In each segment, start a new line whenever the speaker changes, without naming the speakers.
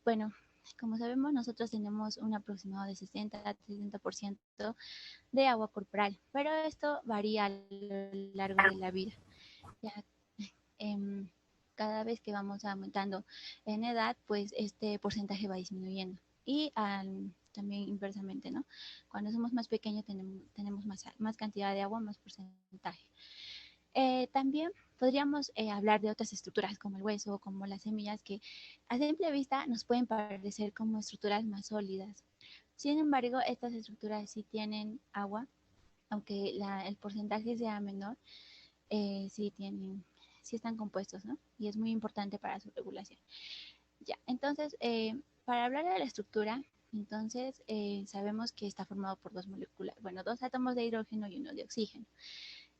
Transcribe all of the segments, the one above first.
Bueno, como sabemos, nosotros tenemos un aproximado de 60-70% de agua corporal, pero esto varía a lo largo de la vida. Ya, em, cada vez que vamos aumentando en edad, pues este porcentaje va disminuyendo. Y también inversamente, ¿no? Cuando somos más pequeños tenemos más cantidad de agua, más porcentaje. También podríamos hablar de otras estructuras como el hueso, como las semillas, que a simple vista nos pueden parecer como estructuras más sólidas. Sin embargo, estas estructuras sí tienen agua, aunque el porcentaje sea menor, sí tienen, sí están compuestos, ¿no? Y es muy importante para su regulación. Ya, entonces, para hablar de la estructura, entonces sabemos que está formado por dos moléculas, bueno, dos átomos de hidrógeno y uno de oxígeno.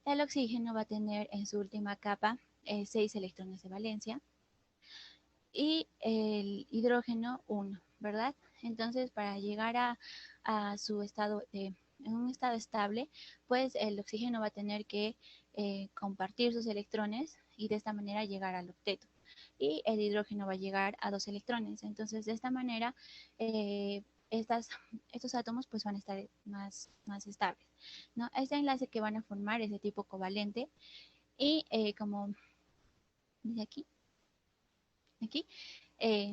El oxígeno va a tener en su última capa 6 electrones de valencia y el hidrógeno uno, ¿verdad? Entonces, para llegar a su estado en un estado estable, pues el oxígeno va a tener que compartir sus electrones y de esta manera llegar al octeto. Y el hidrógeno va a llegar a 2 electrones. Entonces, de esta manera, eh, estas, estos átomos pues van a estar más estables, ¿no? Este enlace que van a formar es de tipo covalente y como dice aquí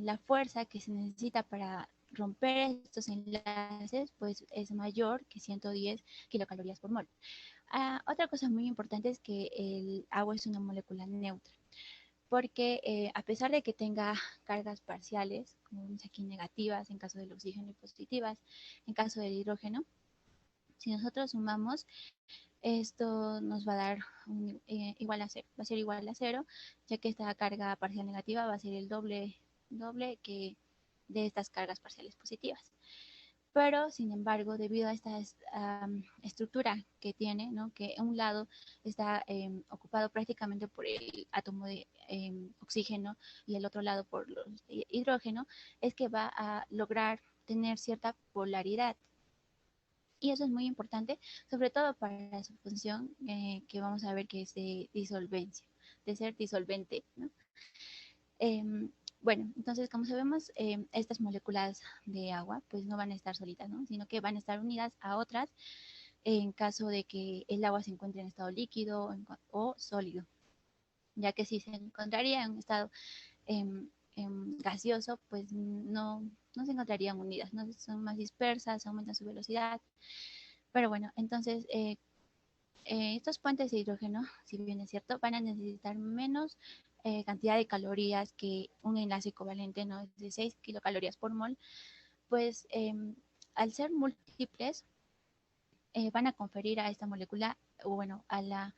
la fuerza que se necesita para romper estos enlaces pues es mayor que 110 kilocalorías por mol. Otra cosa muy importante es que el agua es una molécula neutra, porque a pesar de que tenga cargas parciales, como vemos aquí negativas en caso del oxígeno y positivas en caso del hidrógeno, si nosotros sumamos, esto nos va a dar igual a cero, va a ser igual a cero, ya que esta carga parcial negativa va a ser el doble que de estas cargas parciales positivas. Pero, sin embargo, debido a esta estructura que tiene, ¿no? Que un lado está ocupado prácticamente por el átomo de oxígeno y el otro lado por los hidrógeno, es que va a lograr tener cierta polaridad. Y eso es muy importante, sobre todo para su función que vamos a ver que es de disolvencia, de ser disolvente, ¿no? Bueno, entonces como sabemos, estas moléculas de agua pues no van a estar solitas, ¿no? Sino que van a estar unidas a otras en caso de que el agua se encuentre en estado líquido o sólido, ya que si se encontraría en un estado gaseoso, pues no se encontrarían unidas, ¿no? Son más dispersas, aumentan su velocidad. Pero bueno, entonces estos puentes de hidrógeno, si bien es cierto, van a necesitar menos cantidad de calorías que un enlace covalente, ¿no? De 6 kilocalorías por mol, pues al ser múltiples, van a conferir a esta molécula, o bueno, a,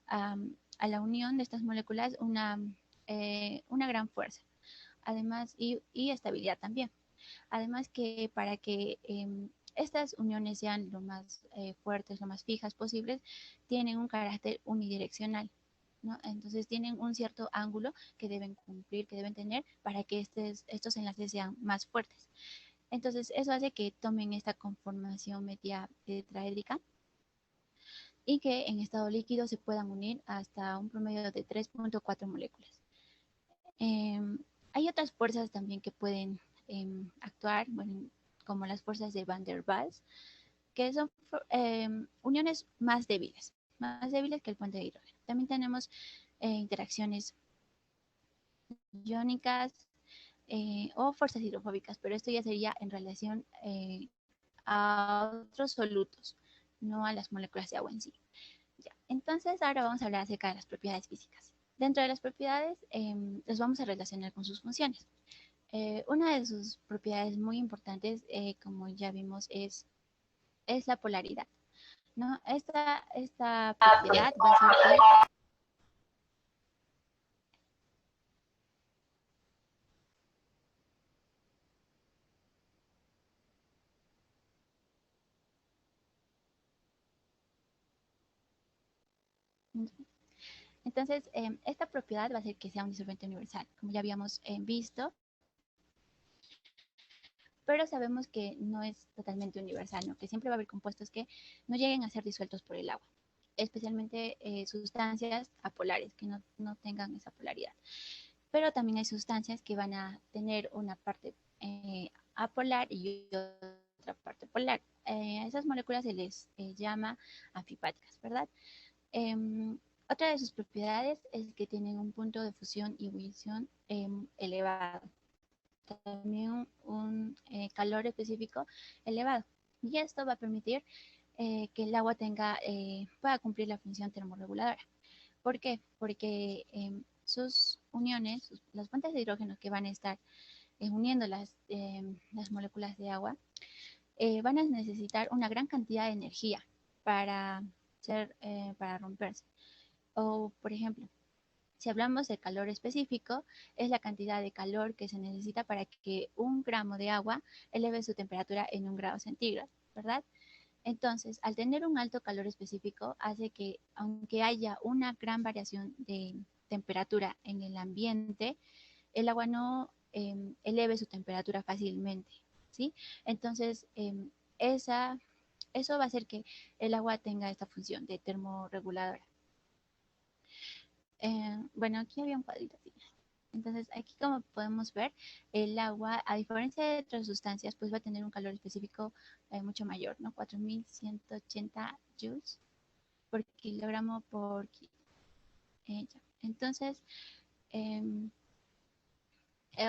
a la unión de estas moléculas una gran fuerza, además, y estabilidad también. Además que para que estas uniones sean lo más fuertes, lo más fijas posibles, tienen un carácter unidireccional, ¿no? Entonces tienen un cierto ángulo que deben cumplir, que deben tener para que estos enlaces sean más fuertes. Entonces eso hace que tomen esta conformación media tetraédrica y que en estado líquido se puedan unir hasta un promedio de 3.4 moléculas. Eh, Hay otras fuerzas también que pueden actuar, bueno, como las fuerzas de Van der Waals, que son uniones más débiles que el puente de hidrógeno. También tenemos interacciones iónicas o fuerzas hidrofóbicas, pero esto ya sería en relación a otros solutos, no a las moléculas de agua en sí. Ya. Entonces, ahora vamos a hablar acerca de las propiedades físicas. Dentro de las propiedades, los vamos a relacionar con sus funciones. Una de sus propiedades muy importantes, como ya vimos, es la polaridad, ¿no? Esta propiedad va a hacer que entonces, esta propiedad va a hacer que sea un disolvente universal, como ya habíamos visto, pero sabemos que no es totalmente universal, ¿no? Que siempre va a haber compuestos que no lleguen a ser disueltos por el agua, especialmente sustancias apolares que no tengan esa polaridad. pero también hay sustancias que van a tener una parte apolar y otra parte polar. A esas moléculas se les llama anfipáticas, ¿verdad? Em, Otra de sus propiedades es que tienen un punto de fusión y ebullición elevado, también un calor específico elevado. Y esto va a permitir que el agua pueda cumplir la función termorreguladora. ¿Por qué? Porque sus uniones, las fuentes de hidrógeno que van a estar uniendo las moléculas de agua, van a necesitar una gran cantidad de energía para, para romperse. O, por ejemplo, si hablamos de calor específico, es la cantidad de calor que se necesita para que 1 gramo de agua eleve su temperatura en 1 grado centígrado, ¿verdad? Entonces, al tener un alto calor específico, hace que, aunque haya una gran variación de temperatura en el ambiente, el agua no eleve su temperatura fácilmente, ¿sí? Entonces, eso va a hacer que el agua tenga esta función de termorreguladora. Bueno, aquí había un cuadrito así. Entonces, aquí como podemos ver, el agua, a diferencia de otras sustancias, pues va a tener un calor específico mucho mayor, ¿no? 4180 joules por kilogramo por kilo. Ya. Entonces, eh,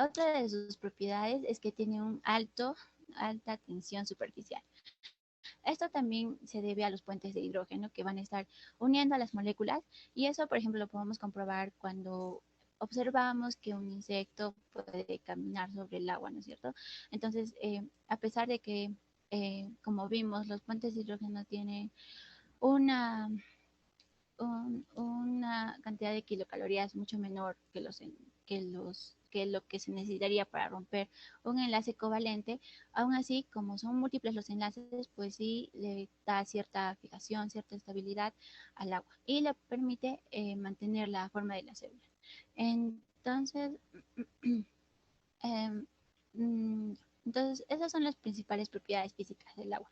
otra de sus propiedades es que tiene alta tensión superficial. Esto también se debe a los puentes de hidrógeno que van a estar uniendo a las moléculas y eso, por ejemplo, lo podemos comprobar cuando observamos que un insecto puede caminar sobre el agua, ¿no es cierto? Entonces, a pesar de que, como vimos, los puentes de hidrógeno tienen una, una cantidad de kilocalorías mucho menor que lo que se necesitaría para romper un enlace covalente. Aún así, como son múltiples los enlaces, pues sí le da cierta fijación, cierta estabilidad al agua y le permite mantener la forma de la célula. Entonces, eh, entonces, esas son las principales propiedades físicas del agua.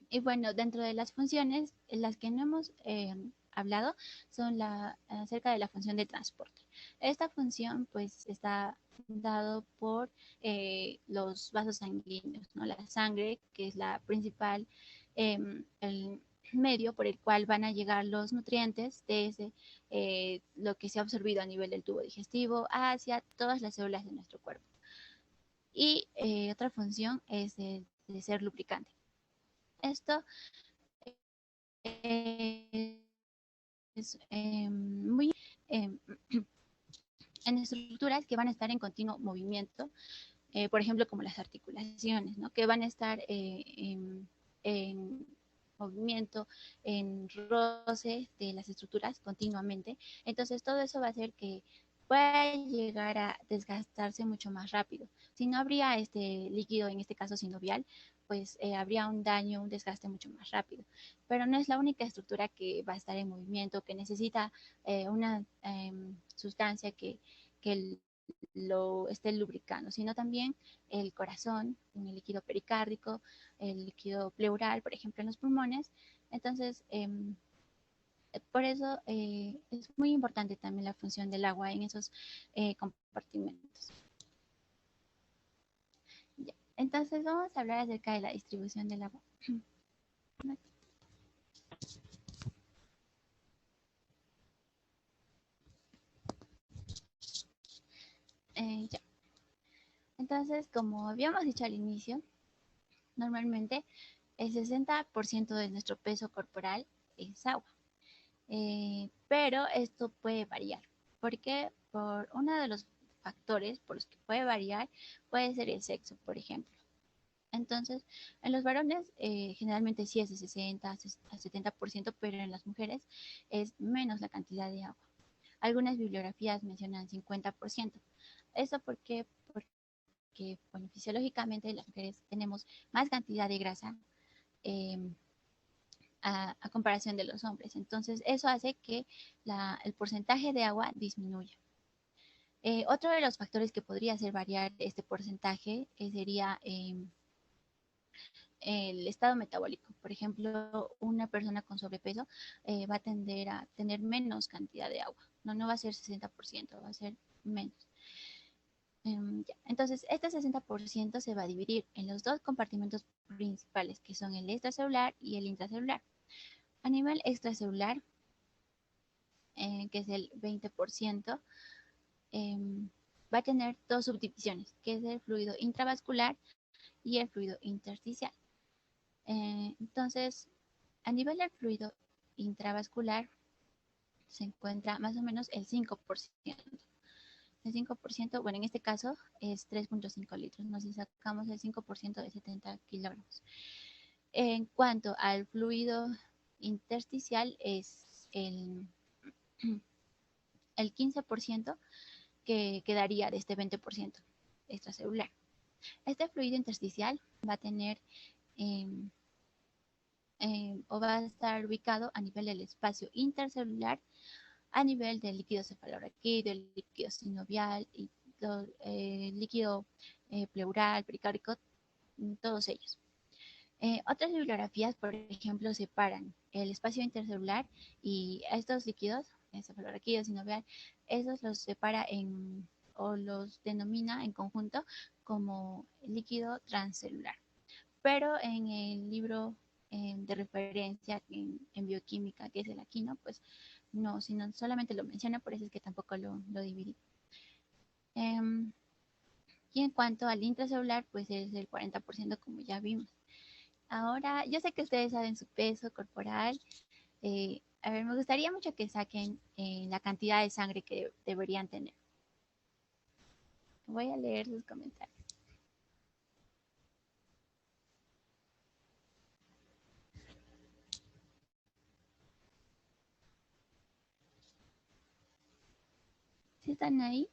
Y bueno, dentro de las funciones, las que no hemos hablado son acerca de la función de transporte. Esta función pues está dado por los vasos sanguíneos, ¿no? La sangre, que es la principal, el medio por el cual van a llegar los nutrientes desde lo que se ha absorbido a nivel del tubo digestivo hacia todas las células de nuestro cuerpo. Y otra función es de ser lubricante. Esto es muy eh, en estructuras que van a estar en continuo movimiento, por ejemplo, como las articulaciones, ¿no? Que van a estar en movimiento, en roce de las estructuras continuamente. Entonces, todo eso va a hacer que pueda llegar a desgastarse mucho más rápido. Si no habría este líquido, en este caso sinovial, pues habría un daño, un desgaste mucho más rápido. Pero no es la única estructura que va a estar en movimiento, que necesita una sustancia que lo esté lubricando, sino también el corazón, el líquido pericárdico, el líquido pleural, por ejemplo, en los pulmones. Entonces, por eso es muy importante también la función del agua en esos compartimentos. Ya. Entonces, vamos a hablar acerca de la distribución del agua. Ya. Entonces, como habíamos dicho al inicio, normalmente el 60% de nuestro peso corporal es agua. Pero esto puede variar. Porque por uno de los factores por los que puede variar puede ser el sexo, por ejemplo. Entonces, en los varones generalmente sí es de 60 a 70%, pero en las mujeres es menos la cantidad de agua. Algunas bibliografías mencionan 50%. ¿Eso porque Porque, bueno, fisiológicamente las mujeres tenemos más cantidad de grasa eh, a comparación de los hombres. Entonces, eso hace que el porcentaje de agua disminuya. Otro de los factores que podría hacer variar este porcentaje sería el estado metabólico. Por ejemplo, una persona con sobrepeso va a tender a tener menos cantidad de agua. no va a ser 60%, va a ser menos. Entonces, este 60% se va a dividir en los dos compartimentos principales, que son el extracelular y el intracelular. A nivel extracelular, que es el 20%, va a tener dos subdivisiones, que es el fluido intravascular y el fluido intersticial. Entonces, a nivel del fluido intravascular se encuentra más o menos el 5%. El 5%, bueno, en este caso es 3.5 litros, ¿no? Si sacamos el 5% de 70 kilogramos. En cuanto al fluido intersticial es el 15% que quedaría de este 20% extracelular. Este fluido intersticial va a tener o va a estar ubicado a nivel del espacio intercelular, a nivel del líquido cefalorraquídeo, el líquido sinovial y líquido pleural, pericárdico, todos ellos. Otras bibliografías, por ejemplo, separan el espacio intercelular y estos líquidos, cefalorraquídeo, sinovial, esos los separa o los denomina en conjunto como líquido transcelular. Pero en el libro de referencia en bioquímica, que es el Aquino, pues no, sino solamente lo menciona, por eso es que tampoco lo dividí. Y en cuanto al intracelular, pues es el 40%, como ya vimos. Ahora, yo sé que ustedes saben su peso corporal. A ver, me gustaría mucho que saquen la cantidad de sangre que deberían tener. Voy a leer sus comentarios. ¿Sí están ahí?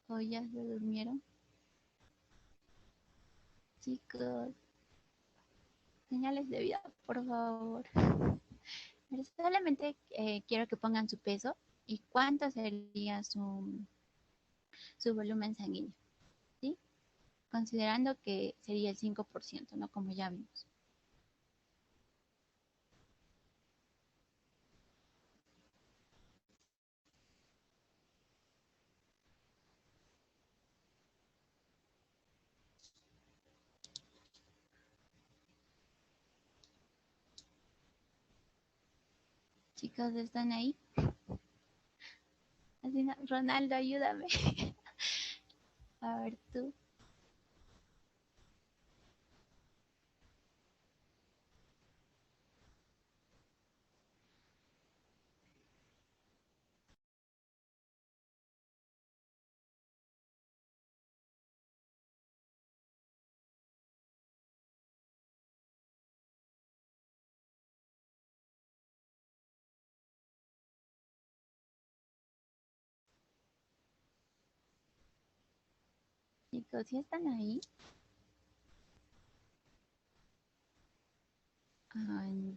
¿O ya se durmieron? Chicos, señales de vida, por favor. Pero solamente quiero que pongan su peso y cuánto sería su volumen sanguíneo, ¿sí? Considerando que sería el 5%, ¿no? Como ya vimos. Chicos, ¿están ahí? Así no, Ronaldo, ayúdame. A ver tú. Chicos, ¿sí están ahí?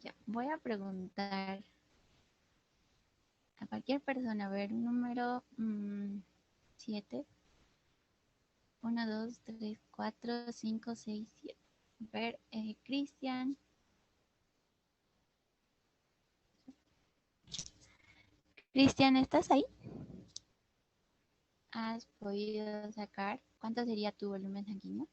Ya. Voy a preguntar a cualquier persona. A ver, número 7. 1, 2, 3, 4, 5, 6, 7. A ver, Cristian. Cristian, ¿estás ahí? ¿Has podido sacar cuánto sería tu volumen sanguíneo?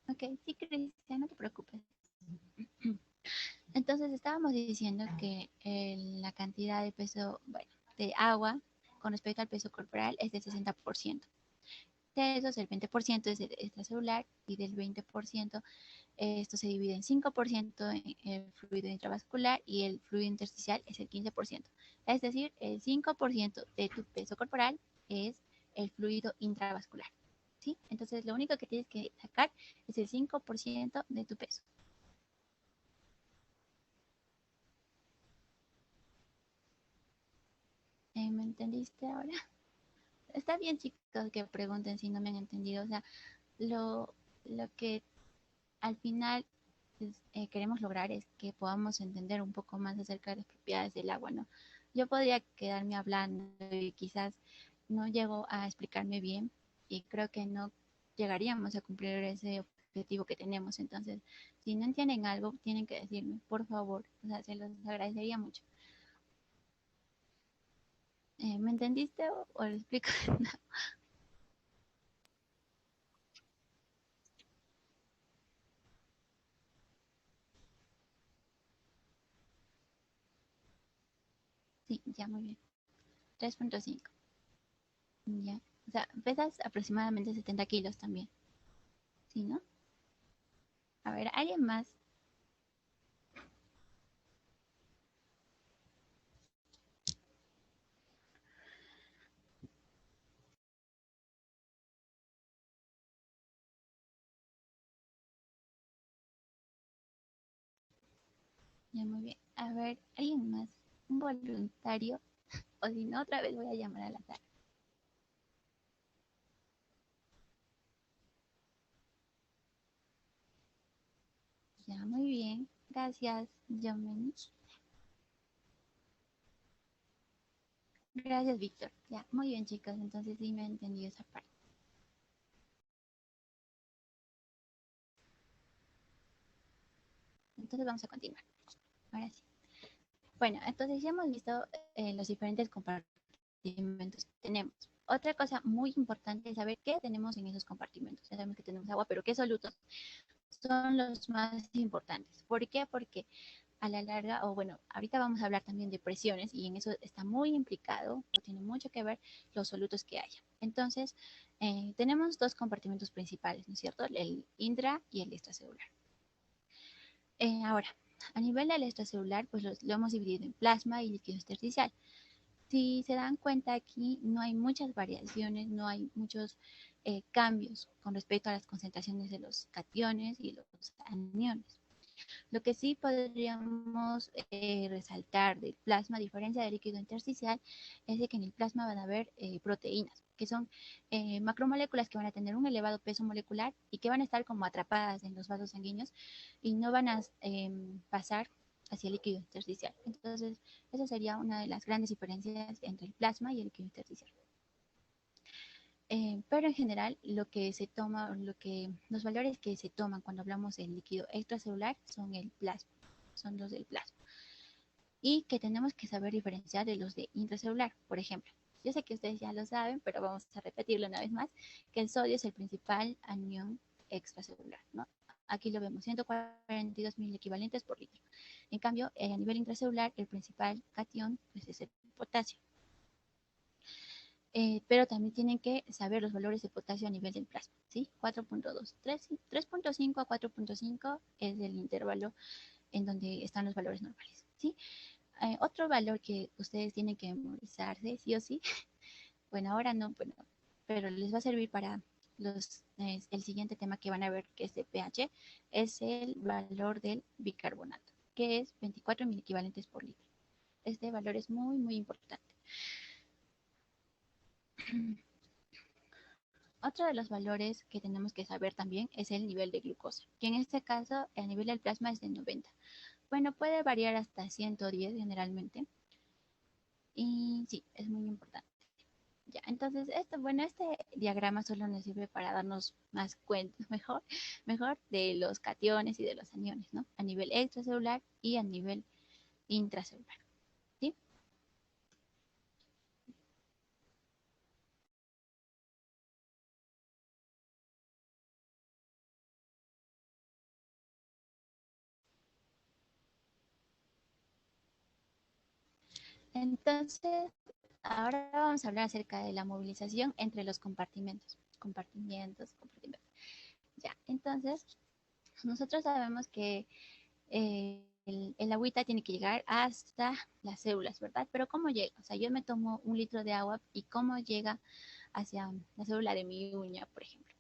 Ok, sí, Cristian, no te preocupes. Entonces estábamos diciendo que la cantidad de peso, bueno, de agua con respecto al peso corporal es del 60%. De esos, el 20% es extracelular y del 20% esto se divide en 5% en el fluido intravascular y el fluido intersticial es el 15%. Es decir, el 5% de tu peso corporal es el fluido intravascular. ¿Sí? Entonces, lo único que tienes que sacar es el 5% de tu peso. ¿Me entendiste ahora? Está bien, chicos, que pregunten si no me han entendido. O sea, lo, lo que al final pues, queremos lograr es que podamos entender un poco más acerca de las propiedades del agua, ¿no? Yo podría quedarme hablando y quizás no llego a explicarme bien y creo que no llegaríamos a cumplir ese objetivo que tenemos. Entonces, si no entienden algo, tienen que decirme, por favor. O sea, se los agradecería mucho. ¿Me entendiste o lo explico? No. Sí, ya muy bien. 3.5. Ya. O sea, pesas aproximadamente 70 kilos también. ¿Sí, no? A ver, ¿alguien más? Ya, muy bien. A ver, ¿alguien más? Un voluntario. O si no, otra vez voy a llamar a la sala. Ya, muy bien. Gracias, Yomeni. Gracias, Víctor. Ya, muy bien, chicos. Entonces sí me he entendido esa parte. Entonces vamos a continuar. Ahora sí. Bueno, entonces ya hemos visto los diferentes compartimentos que tenemos. Otra cosa muy importante es saber qué tenemos en esos compartimentos. Ya sabemos que tenemos agua, pero qué solutos son los más importantes. ¿Por qué? Porque a la larga, o bueno, ahorita vamos a hablar también de presiones y en eso está muy implicado, o tiene mucho que ver los solutos que haya. Entonces, tenemos dos compartimentos principales, ¿no es cierto? El intra y el extracelular. Ahora, a nivel del extracelular, pues lo hemos dividido en plasma y líquido intersticial. Si se dan cuenta aquí, no hay muchas variaciones, no hay muchos cambios con respecto a las concentraciones de los cationes y los aniones. Lo que sí podríamos resaltar del plasma, a diferencia del líquido intersticial, es de que en el plasma van a haber proteínas, que son macromoléculas que van a tener un elevado peso molecular y que van a estar como atrapadas en los vasos sanguíneos y no van a pasar hacia el líquido intersticial. Entonces, esa sería una de las grandes diferencias entre el plasma y el líquido intersticial. Pero en general, lo que se toma, los valores que se toman cuando hablamos del líquido extracelular son el plasma, son los del plasma. Y que tenemos que saber diferenciar de los de intracelular, por ejemplo. Yo sé que ustedes ya lo saben, pero vamos a repetirlo una vez más, que el sodio es el principal anión extracelular, ¿no? Aquí lo vemos, 142 mil equivalentes por litro. En cambio, a nivel intracelular, el principal cation pues, es el potasio. Pero también tienen que saber los valores de potasio a nivel del plasma, ¿sí? 4.2, 3.5 a 4.5 es el intervalo en donde están los valores normales, ¿sí? Otro valor que ustedes tienen que memorizarse, sí o sí, bueno, ahora no, bueno, pero les va a servir para el siguiente tema que van a ver, que es de pH, es el valor del bicarbonato, que es 24 mil equivalentes por litro. Este valor es muy, muy importante. Otro de los valores que tenemos que saber también es el nivel de glucosa, que en este caso el nivel del plasma es de 90. Bueno, puede variar hasta 110 generalmente. Y sí, es muy importante. Ya, entonces bueno, este diagrama solo nos sirve para darnos más cuenta, mejor de los cationes y de los aniones, ¿no? A nivel extracelular y a nivel intracelular, ¿sí? Entonces, ahora vamos a hablar acerca de la movilización entre los compartimentos. Compartimentos. Ya, entonces, nosotros sabemos que el agüita tiene que llegar hasta las células, ¿verdad? Pero ¿cómo llega? O sea, yo me tomo un litro de agua y cómo llega hacia la célula de mi uña, por ejemplo.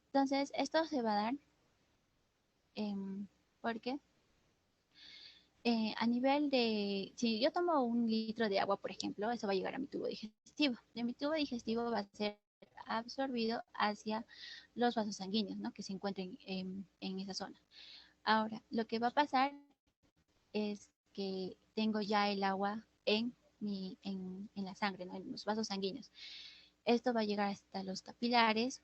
Entonces, esto se va a dar porque A nivel de, si yo tomo 1 litro de agua, por ejemplo, eso va a llegar a mi tubo digestivo. De mi tubo digestivo va a ser absorbido hacia los vasos sanguíneos, ¿no? Que se encuentren en esa zona. Ahora, lo que va a pasar es que tengo ya el agua en la sangre, ¿no? En los vasos sanguíneos. Esto va a llegar hasta los capilares,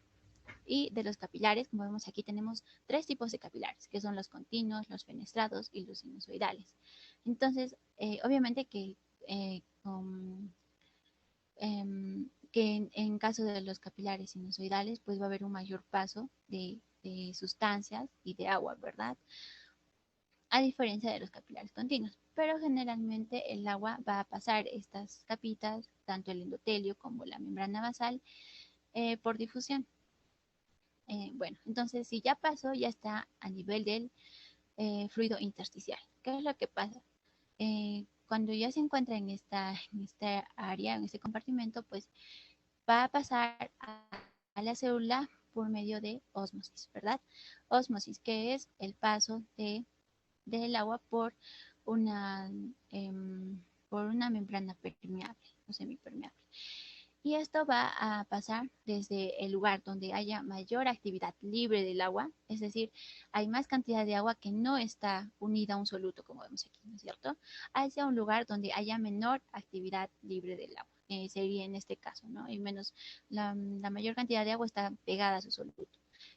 y de los capilares, como vemos aquí, tenemos 3 tipos de capilares, que son los continuos, los fenestrados y los sinusoidales. Entonces, obviamente que en caso de los capilares sinusoidales, pues va a haber un mayor paso de sustancias y de agua, ¿verdad? A diferencia de los capilares continuos. Pero generalmente el agua va a pasar estas capitas, tanto el endotelio como la membrana basal, por difusión. Bueno, entonces si ya pasó, ya está a nivel del fluido intersticial. ¿Qué es lo que pasa? Cuando ya se encuentra en esta área, en este compartimento, pues va a pasar a la célula por medio de ósmosis, ¿verdad? Ósmosis, que es el paso del agua una, por una membrana permeable o semipermeable. Y esto va a pasar desde el lugar donde haya mayor actividad libre del agua, es decir, hay más cantidad de agua que no está unida a un soluto, como vemos aquí, ¿no es cierto? Hacia un lugar donde haya menor actividad libre del agua. Sería en este caso, ¿no? Y menos, la mayor cantidad de agua está pegada a su soluto.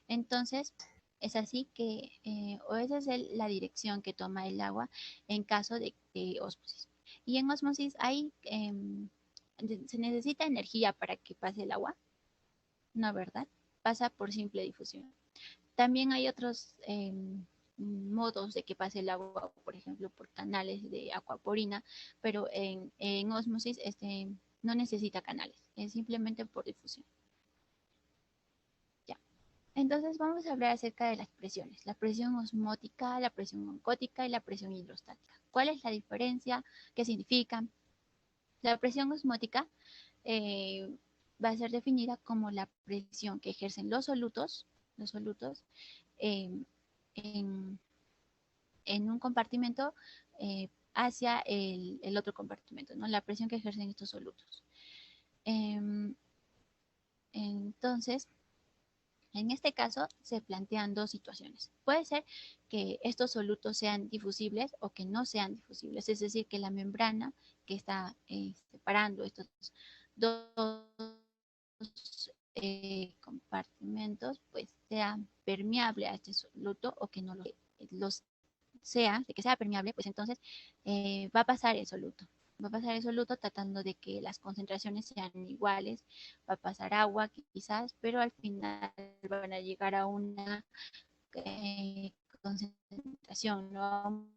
Entonces, es así que, o esa es la dirección que toma el agua en caso de ósmosis. Y en ósmosis hay se necesita energía para que pase el agua, ¿no, verdad? Pasa por simple difusión. También hay otros modos de que pase el agua, por ejemplo, por canales de acuaporina, pero en ósmosis no necesita canales, es simplemente por difusión. Ya. Entonces vamos a hablar acerca de las presiones, la presión osmótica, la presión oncótica y la presión hidrostática. ¿Cuál es la diferencia? ¿Qué significan? La presión osmótica eh, va a ser definida como la presión que ejercen los solutos eh, en, en un compartimento hacia el otro compartimento, ¿no? La presión que ejercen estos solutos. Eh, entonces, en este caso se plantean dos situaciones. Puede ser que estos solutos sean difusibles o que no sean difusibles, es decir, que la membrana que está separando estos dos compartimentos pues sea permeable a este soluto o que no los sea, de que sea permeable, pues entonces va a pasar el soluto. Va a pasar el soluto tratando de que las concentraciones sean iguales, va a pasar agua quizás, pero al final van a llegar a una concentración, ¿no?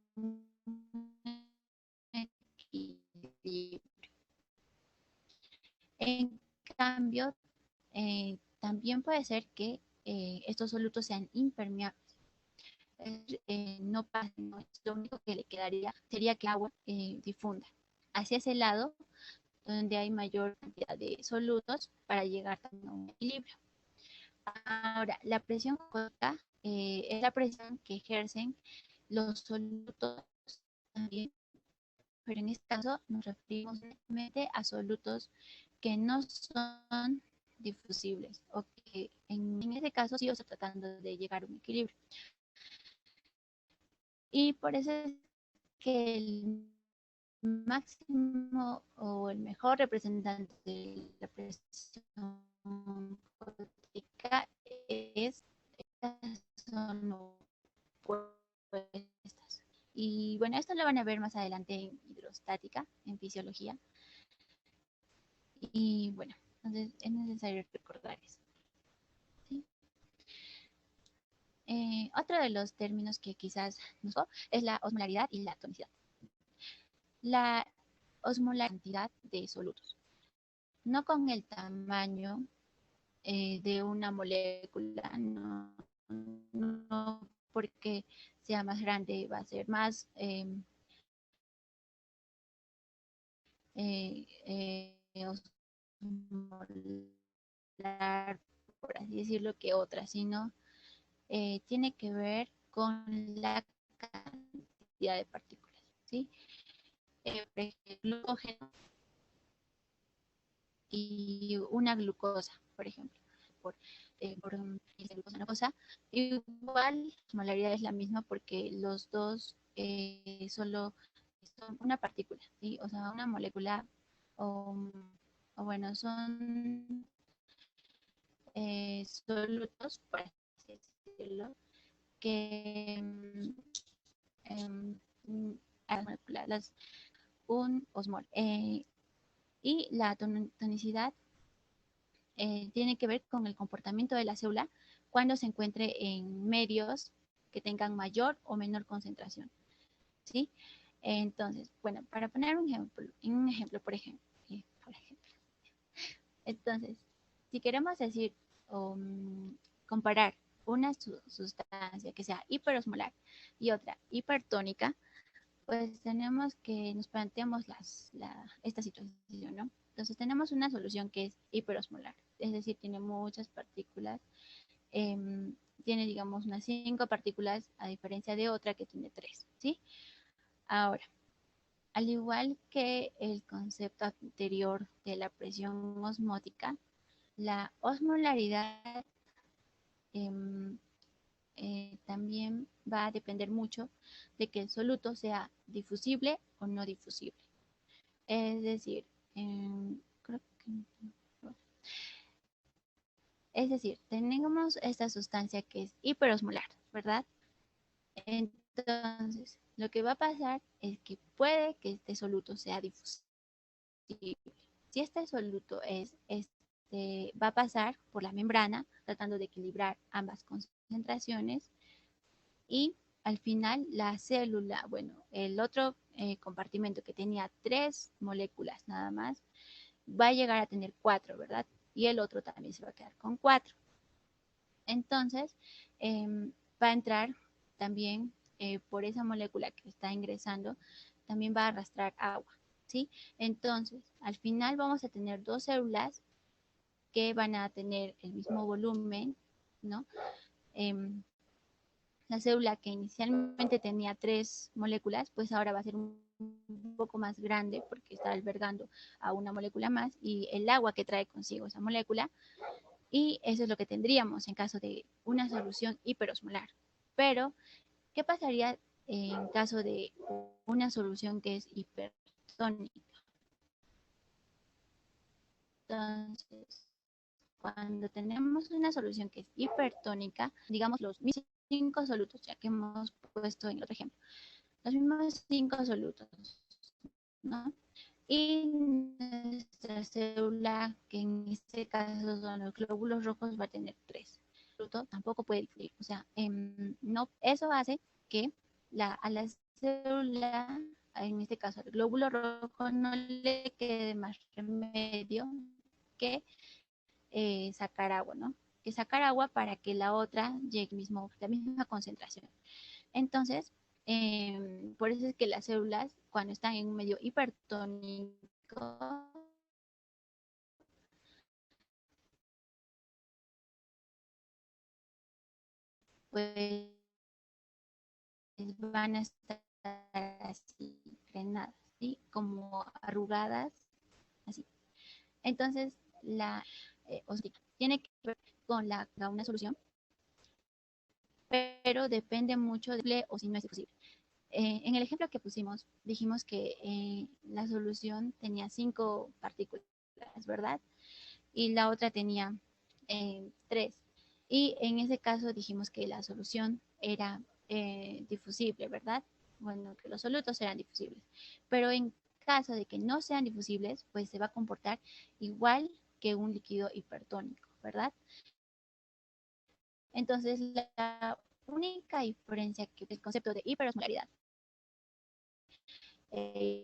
En cambio, también puede ser que estos solutos sean impermeables. No pasa, ¿no? Lo único que le quedaría sería que el agua difunda hacia ese lado donde hay mayor cantidad de solutos para llegar también a un equilibrio. Ahora, la presión corta es la presión que ejercen los solutos también, pero en este caso nos referimos únicamente a solutos que no son difusibles o que en este caso sí está tratando de llegar a un equilibrio. Y por eso es que el máximo o el mejor representante de la presión cortica es estas son opuestas. Y bueno, esto lo van a ver más adelante en hidrostática, en fisiología. Y bueno, entonces es necesario recordar eso. ¿Sí? Otro de los términos que quizás nos es la osmolaridad y la tonicidad. La osmolaridad cantidad de solutos, no con el tamaño de una molécula, no, no porque sea más grande va a ser más osmolar, por así decirlo, que otra, sino tiene que ver con la cantidad de partículas. ¿sí? Por ejemplo, glucógeno y una glucosa, por ejemplo, por glucosa, una cosa. Igual, la osmolaridad es la misma porque los dos solo son una partícula, ¿sí? O sea, una molécula, o, o bueno, son solutos, por así decirlo, que em, las, un osmol. Y la tonicidad tiene que ver con el comportamiento de la célula cuando se encuentre en medios que tengan mayor o menor concentración, ¿sí? Entonces, bueno, para poner un ejemplo, por ejemplo, entonces, si queremos decir o comparar una sustancia que sea hiperosmolar y otra hipertónica, pues tenemos que nos planteamos esta situación, ¿no? Entonces tenemos una solución que es hiperosmolar, es decir, tiene muchas partículas, eh, tiene digamos unas 5 partículas a diferencia de otra que tiene 3, ¿sí? Ahora, al igual que el concepto anterior de la presión osmótica, la osmolaridad eh, también va a depender mucho de que el soluto sea difusible o no difusible. Es decir, creo que es decir, tenemos esta sustancia que es hiperosmolar, ¿verdad? Entonces, lo que va a pasar es que puede que este soluto sea difusible. Si este soluto va a pasar por la membrana, tratando de equilibrar ambas concentraciones, y al final la célula, bueno, el otro compartimento que tenía 3 moléculas nada más, va a llegar a tener 4, ¿verdad? Y el otro también se va a quedar con 4. Entonces, va a entrar también por esa molécula que está ingresando, también va a arrastrar agua, ¿sí? Entonces, al final vamos a tener 2 células que van a tener el mismo volumen, ¿no? La célula que inicialmente tenía 3 moléculas, pues ahora va a ser un poco más grande porque está albergando a una molécula más y el agua que trae consigo esa molécula. Y eso es lo que tendríamos en caso de una solución hiperosmolar. Pero, ¿qué pasaría en caso de una solución que es hipertónica? Entonces, cuando tenemos una solución que es hipertónica, digamos los 5 solutos, ya que hemos puesto en otro ejemplo, los mismos 5 solutos, ¿no? Y nuestra célula, que en este caso son los glóbulos rojos, va a tener 3. Tampoco puede dividir. O sea, no, eso hace que a la célula, en este caso al glóbulo rojo, no le quede más remedio que sacar agua, ¿no? Que sacar agua para que la otra llegue la misma concentración. Entonces, por eso es que las células, cuando están en un medio hipertónico, pues van a estar así, frenadas, ¿sí? Como arrugadas, así. Entonces, tiene que ver con una solución, pero depende mucho de o si no es posible. En el ejemplo que pusimos, dijimos que la solución tenía 5 partículas, ¿verdad? Y la otra tenía 3. Y en ese caso dijimos que la solución era difusible, ¿verdad? Bueno, que los solutos eran difusibles. Pero en caso de que no sean difusibles, pues se va a comportar igual que un líquido hipertónico, ¿verdad? Entonces, la única diferencia que el concepto de hiperosmolaridad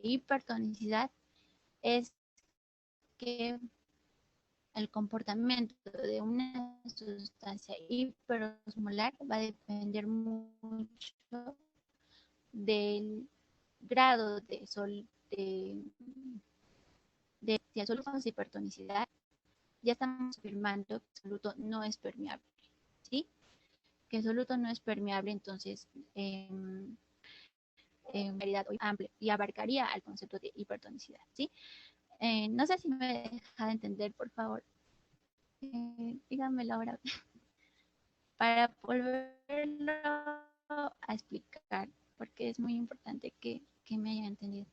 hipertonicidad es que el comportamiento de una sustancia hiperosmolar va a depender mucho del grado de si el soluto es hipertonicidad, ya estamos afirmando que el soluto no es permeable, ¿sí? Que el soluto no es permeable, entonces variedad amplia y abarcaría al concepto de hipertonicidad, ¿sí? No sé si me deja de entender, por favor. Díganmelo ahora para volverlo a explicar, porque es muy importante que me haya entendido.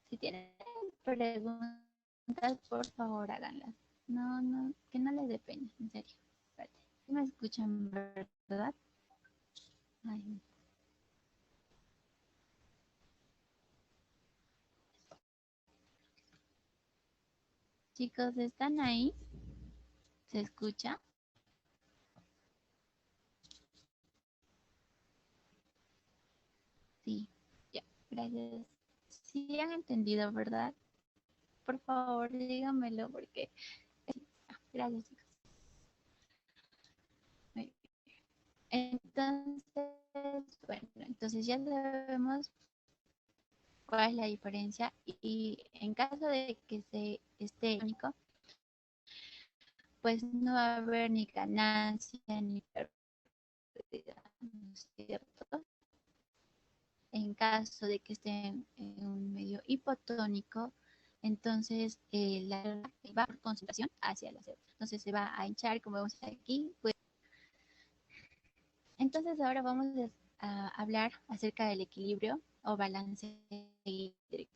Si tienen preguntas, por favor, háganlas. No, no, que no les dé pena, en serio. Espérate. ¿Sí me escuchan, verdad? Ay, chicos, ¿están ahí? ¿Se escucha? Sí, ya, gracias. Sí han entendido, ¿verdad? Por favor, díganmelo porque... Gracias, chicos. Entonces, bueno, entonces ya sabemos cuál es la diferencia y en caso de que se esté único, pues no va a haber ni ganancia ni pérdida, ¿no es cierto? En caso de que esté en un medio hipotónico, entonces la va por concentración hacia la célula. Entonces se va a hinchar, como vemos aquí. Pues. Entonces ahora vamos a hablar acerca del equilibrio o balance hídrico.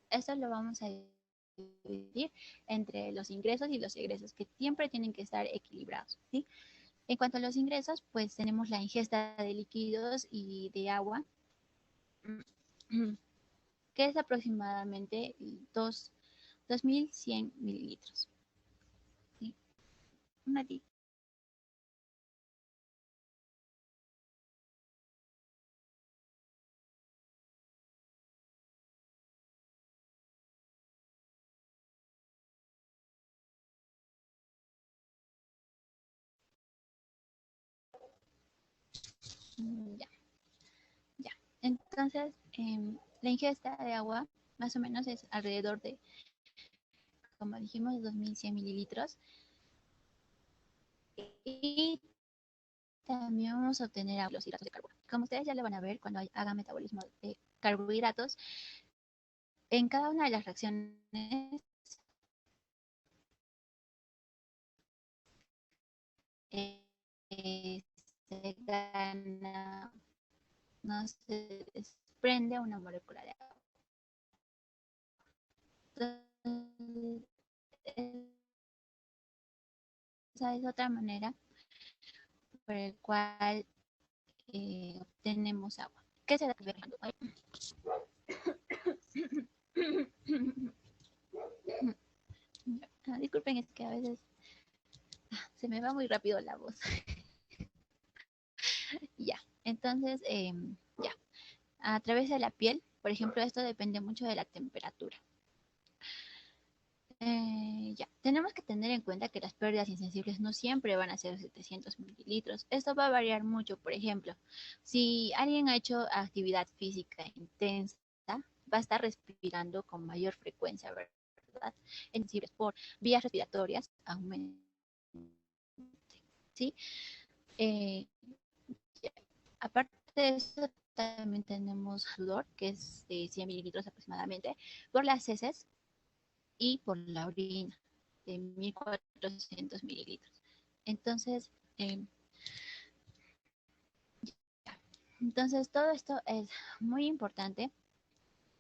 Esto lo vamos a dividir entre los ingresos y los egresos, que siempre tienen que estar equilibrados, ¿sí? En cuanto a los ingresos, pues tenemos la ingesta de líquidos y de agua, que es aproximadamente 2.100 mililitros. ¿Sí? Una ya, ya. Entonces, la ingesta de agua más o menos es alrededor de, como dijimos, 2.100 mililitros. Y también vamos a obtener los hidratos de carbono. Como ustedes ya lo van a ver cuando hagan metabolismo de carbohidratos, en cada una de las reacciones eh, se gana, no se desprende una molécula de agua. Entonces, esa es otra manera por el cual obtenemos agua. ¿Qué se da? Disculpen, es que a veces se me va muy rápido la voz. Ya, entonces, ya, a través de la piel, por ejemplo, esto depende mucho de la temperatura. Ya, tenemos que tener en cuenta que las pérdidas insensibles no siempre van a ser 700 mililitros. Esto va a variar mucho. Por ejemplo, si alguien ha hecho actividad física intensa, va a estar respirando con mayor frecuencia, ¿verdad? Sensibles por vías respiratorias aumentan, ¿sí? Eh, ya. Aparte de eso, también tenemos sudor, que es de 100 mililitros aproximadamente, por las heces y por la orina de 1.400 mililitros. Entonces, eh, entonces, todo esto es muy importante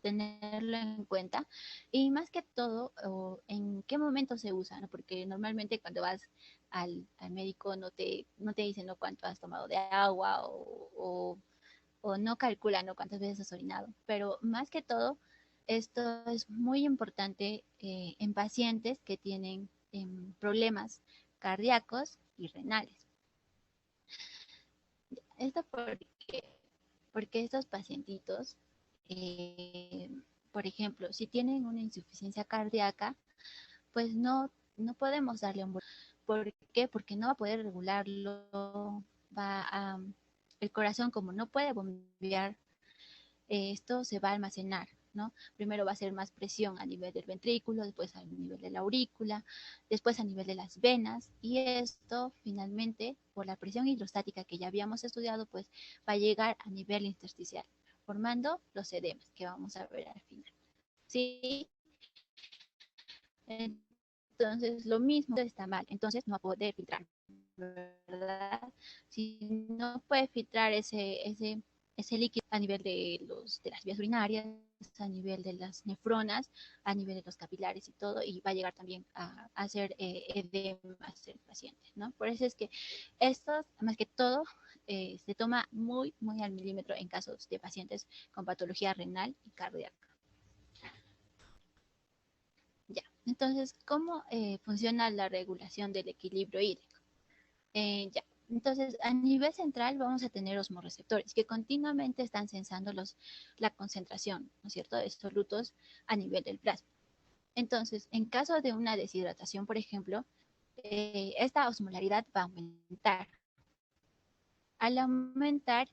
tenerlo en cuenta y más que todo en qué momento se usa, ¿no? Porque normalmente cuando vas al médico no te dicen, ¿no?, cuánto has tomado de agua o no calculan, ¿no?, cuántas veces has orinado, pero más que todo esto es muy importante en pacientes que tienen problemas cardíacos y renales. Esto porque estos pacientitos, eh, por ejemplo, si tienen una insuficiencia cardíaca, pues no podemos darle un... ¿Por qué? Porque no va a poder regularlo, va el corazón como no puede bombear, esto se va a almacenar, ¿no? Primero va a ser más presión a nivel del ventrículo, después a nivel de la aurícula, después a nivel de las venas, y esto finalmente, por la presión hidrostática que ya habíamos estudiado, pues va a llegar a nivel intersticial, formando los edemas que vamos a ver al final. ¿Sí? Entonces, lo mismo está mal, entonces no va a poder filtrar, ¿verdad? Si no puede filtrar ese líquido a nivel de las vías urinarias, a nivel de las nefronas, a nivel de los capilares y todo, y va a llegar también a hacer edemas el paciente, ¿no? Por eso es que esto, más que todo, se toma muy, muy al milímetro en casos de pacientes con patología renal y cardíaca. Ya, entonces, ¿cómo funciona la regulación del equilibrio hídrico? Ya, entonces, a nivel central vamos a tener osmorreceptores que continuamente están sensando la concentración, ¿no es cierto?, de solutos a nivel del plasma. Entonces, en caso de una deshidratación, por ejemplo, esta osmolaridad va a aumentar. Al aumentar,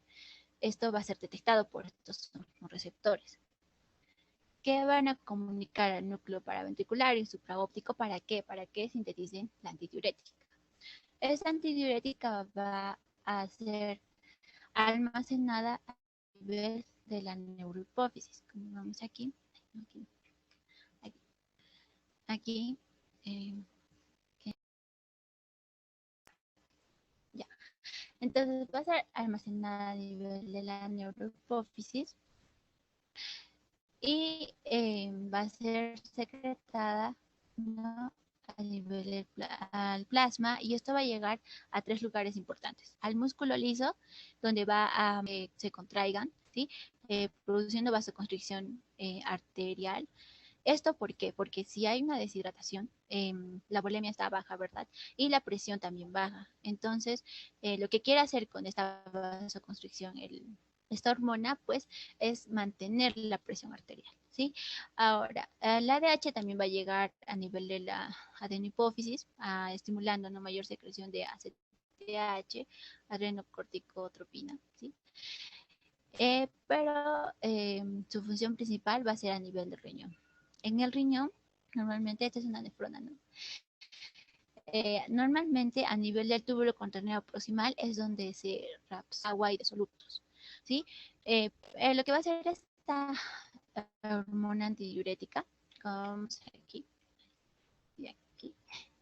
esto va a ser detectado por estos osmorreceptores, que van a comunicar al núcleo paraventricular y supraóptico. ¿Para qué? Para que sinteticen la antidiurética. Esta antidiurética va a ser almacenada a nivel de la neurohipófisis. Como vamos aquí, aquí, aquí, aquí ya. Entonces va a ser almacenada a nivel de la neurohipófisis y va a ser secretada, ¿no?, a nivel al plasma, y esto va a llegar a tres lugares importantes: al músculo liso, donde va a se contraigan, ¿sí? Produciendo vasoconstricción arterial. ¿Esto por qué? Porque si hay una deshidratación, la volemia está baja, ¿verdad? Y la presión también baja. Entonces, lo que quiere hacer con esta vasoconstricción esta hormona, pues, es mantener la presión arterial, ¿sí? Ahora, la ADH también va a llegar a nivel de la adenohipófisis, estimulando una mayor secreción de ACTH, adrenocorticotropina, ¿sí? Pero su función principal va a ser a nivel del riñón. En el riñón, normalmente, esta es una nefrona, ¿no? Normalmente a nivel del túbulo contorneo proximal es donde se rapsa agua y disolutos, ¿sí? Lo que va a hacer esta hormona antidiurética, como aquí y aquí,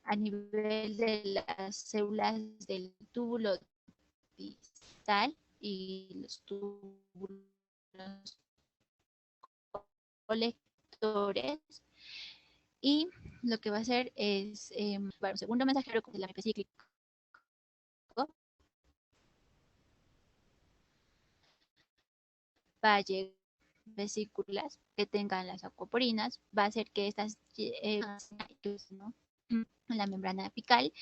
a nivel de las células del túbulo distal y los túbulos colectores, y lo que va a hacer es, bueno, segundo mensajero con el AMP cíclico, va a llegar vesículas que tengan las acuaporinas, va a hacer que estas ¿no?, en la membrana apical,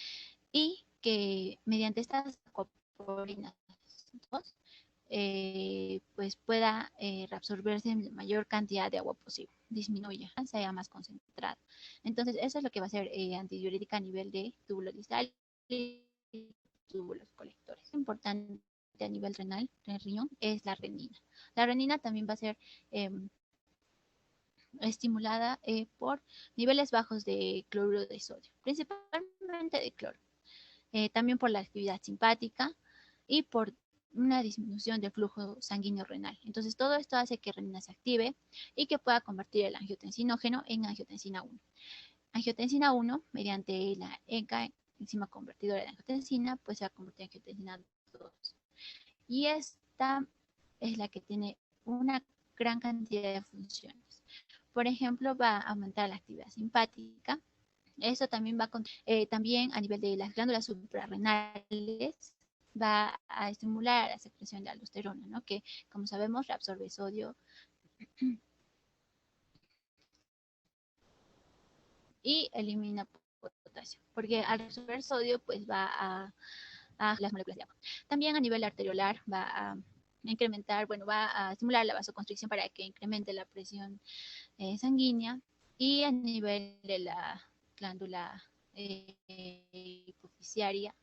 y que mediante estas acuaporinas pues pueda reabsorberse en la mayor cantidad de agua posible, disminuya, sea más concentrada. Entonces, eso es lo que va a ser antidiurética a nivel de túbulo distal y túbulos colectores. Importante a nivel renal, del riñón, es la renina. La renina también va a ser estimulada por niveles bajos de cloruro de sodio, principalmente de cloro. También por la actividad simpática y por una disminución del flujo sanguíneo renal. Entonces, todo esto hace que renina se active y que pueda convertir el angiotensinógeno en angiotensina 1. Angiotensina 1, mediante la ECA, enzima convertidora de angiotensina, pues se va a convertir en angiotensina 2. Y esta es la que tiene una gran cantidad de funciones. Por ejemplo, va a aumentar la actividad simpática. Eso también va también a nivel de las glándulas suprarrenales, va a estimular la secreción de aldosterona, ¿no?, que, como sabemos, reabsorbe sodio y elimina potasio, porque al reabsorber sodio, pues va a las moléculas de agua. También a nivel arteriolar va a incrementar, bueno, va a estimular la vasoconstricción para que incremente la presión sanguínea, y a nivel de la glándula hipofisiaria,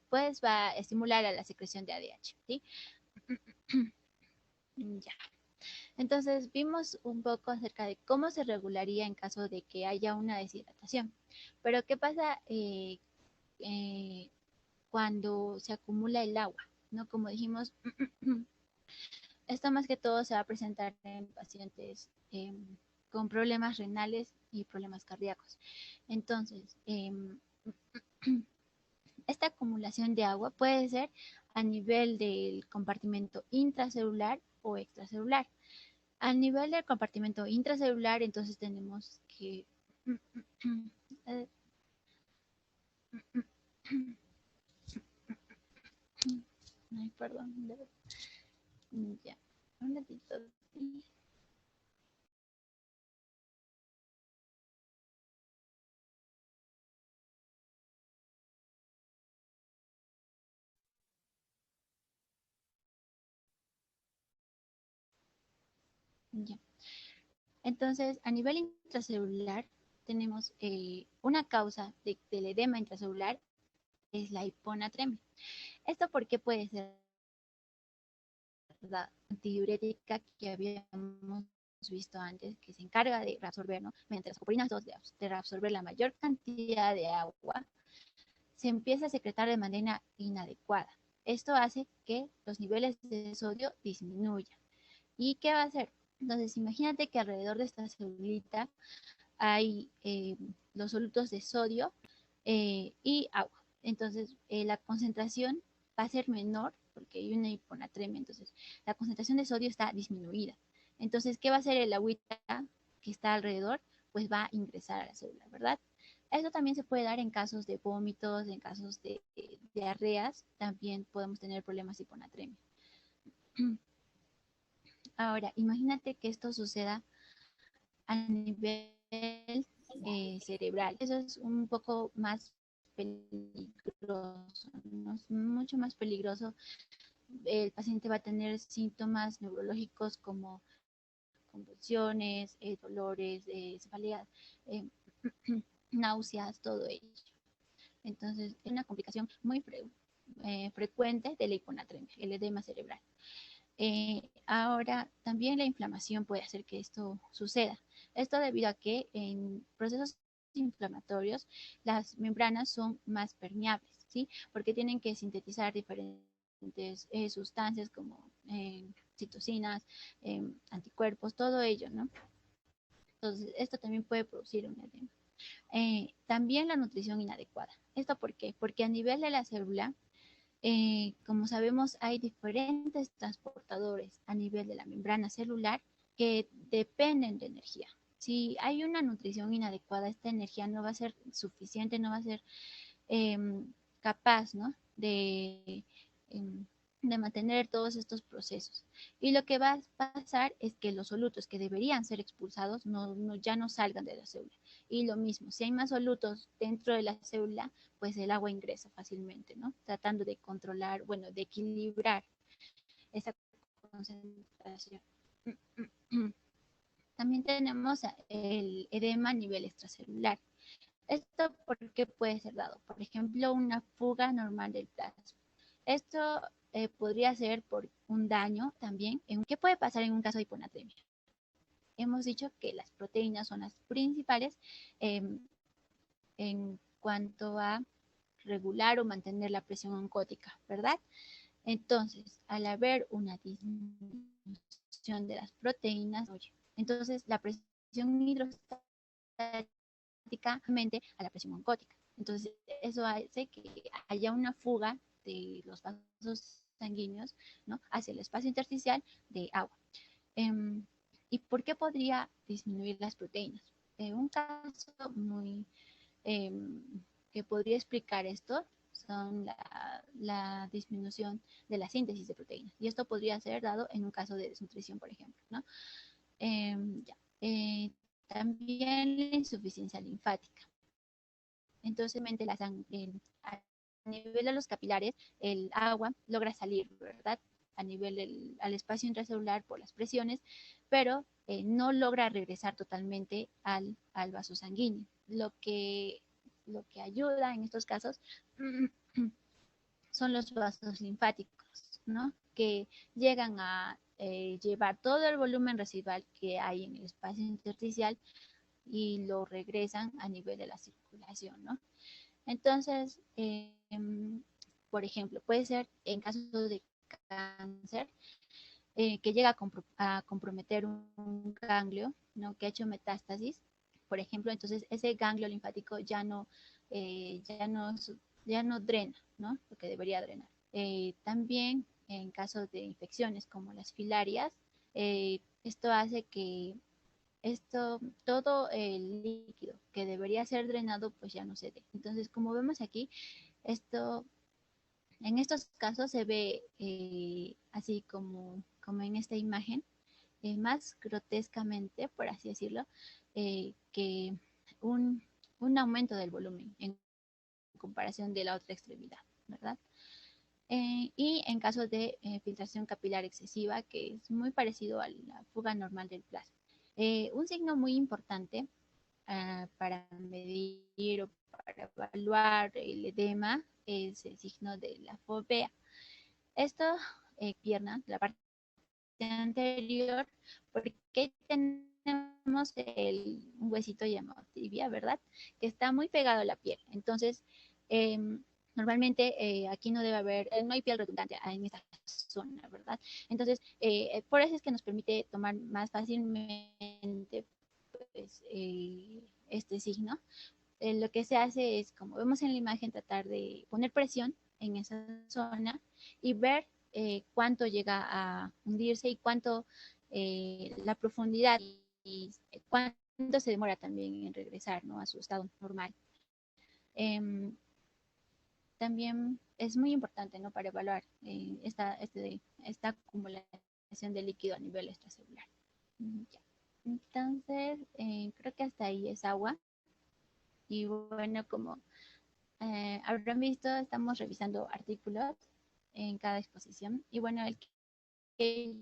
pues va a estimular a la secreción de ADH, ¿sí? Ya. Entonces vimos un poco acerca de cómo se regularía en caso de que haya una deshidratación. Pero ¿qué pasa eh, cuando se acumula el agua? ¿No? Como dijimos, esto más que todo se va a presentar en pacientes con problemas renales y problemas cardíacos. Entonces, esta acumulación de agua puede ser a nivel del compartimento intracelular o extracelular. A nivel del compartimento intracelular, entonces tenemos que... Ay, perdón. Ya, un ratito. Ya. Entonces, a nivel intracelular, tenemos una causa del edema intracelular, es la hiponatremia. ¿Esto por qué puede ser la antidiurética que habíamos visto antes, que se encarga de reabsorber, ¿no? Mediante las coperinas 2 de reabsorber la mayor cantidad de agua, se empieza a secretar de manera inadecuada. Esto hace que los niveles de sodio disminuyan. ¿Y qué va a hacer? Entonces, imagínate que alrededor de esta celulita hay los solutos de sodio y agua. Entonces, la concentración va a ser menor porque hay una hiponatremia. Entonces, la concentración de sodio está disminuida. Entonces, ¿qué va a hacer el agüita que está alrededor? Pues va a ingresar a la célula, ¿verdad? Eso también se puede dar en casos de vómitos, en casos de diarreas, también podemos tener problemas de hiponatremia. Ahora, imagínate que esto suceda a nivel cerebral. Eso es un poco más peligroso, ¿no? Es mucho más peligroso. El paciente va a tener síntomas neurológicos como convulsiones, dolores, cefalea, eh, náuseas, todo ello. Entonces, es una complicación muy frecuente de la hiponatremia, el edema cerebral. Ahora, también la inflamación puede hacer que esto suceda. Esto debido a que en procesos inflamatorios las membranas son más permeables, ¿sí? Porque tienen que sintetizar diferentes sustancias como citocinas, anticuerpos, todo ello, ¿no? Entonces, esto también puede producir un edema. También la nutrición inadecuada. ¿Esto por qué? Porque a nivel de la célula, como sabemos, hay diferentes transportadores a nivel de la membrana celular que dependen de energía. Si hay una nutrición inadecuada, esta energía no va a ser suficiente, no va a ser eh, capaz, ¿no? De mantener todos estos procesos. Y lo que va a pasar es que los solutos que deberían ser expulsados ya no salgan de la célula. Y lo mismo, si hay más solutos dentro de la célula, pues el agua ingresa fácilmente, ¿no? Tratando de controlar, bueno, de equilibrar esa concentración. También tenemos el edema a nivel extracelular. Esto porque puede ser dado, por ejemplo, una fuga normal del plasma. Esto podría ser por un daño también. ¿Qué puede pasar en un caso de hiponatremia? Hemos dicho que las proteínas son las principales eh, en cuanto a regular o mantener la presión oncótica, ¿verdad? Entonces, al haber una disminución de las proteínas, entonces la presión hidrostática a la presión oncótica. Entonces, eso hace que haya una fuga de los vasos sanguíneos, ¿no? Hacia el espacio intersticial de agua. ¿Y por qué podría disminuir las proteínas? Un caso muy eh, que podría explicar esto son la disminución de la síntesis de proteínas. Y esto podría ser dado en un caso de desnutrición, por ejemplo, ¿no? Ya. También la insuficiencia linfática. Entonces, a nivel de los capilares, el agua logra salir, ¿verdad? A nivel al espacio intracelular por las presiones, pero no logra regresar totalmente al vaso sanguíneo. Lo que ayuda en estos casos son los vasos linfáticos, ¿no? Que llegan a llevar todo el volumen residual que hay en el espacio intersticial y lo regresan a nivel de la circulación, ¿no? Entonces, por ejemplo, puede ser en caso de cáncer, que llega a comprometer un ganglio, ¿no? Que ha hecho metástasis, por ejemplo, entonces ese ganglio linfático ya no drena, ¿no? Lo que debería drenar. También en casos de infecciones como las filarias, esto hace que todo el líquido que debería ser drenado, pues ya no se dé. Entonces, como vemos aquí, esto en estos casos se ve así como en esta imagen, más grotescamente, por así decirlo, que un, un aumento del volumen en comparación de la otra extremidad, ¿verdad? Y en caso de filtración capilar excesiva, que es muy parecido a la fuga normal del plasma. Un signo muy importante para medir o para evaluar el edema es el signo de la fovea. Esto, pierna, la parte anterior, porque tenemos un huesito llamado tibia, ¿verdad? Que está muy pegado a la piel. Entonces, eh, normalmente aquí no debe haber, no hay piel redundante en esta zona, ¿verdad? Entonces, por eso es que nos permite tomar más fácilmente pues, este signo. Lo que se hace es, como vemos en la imagen, tratar de poner presión en esa zona y ver cuánto llega a hundirse y cuánto la profundidad y cuánto se demora también en regresar, ¿no? A su estado normal. Eh, También es muy importante, ¿no? Para evaluar esta acumulación de líquido a nivel extracelular. Ya. Entonces, creo que hasta ahí es agua. Y bueno, como habrán visto, estamos revisando artículos en cada exposición. Y bueno, el que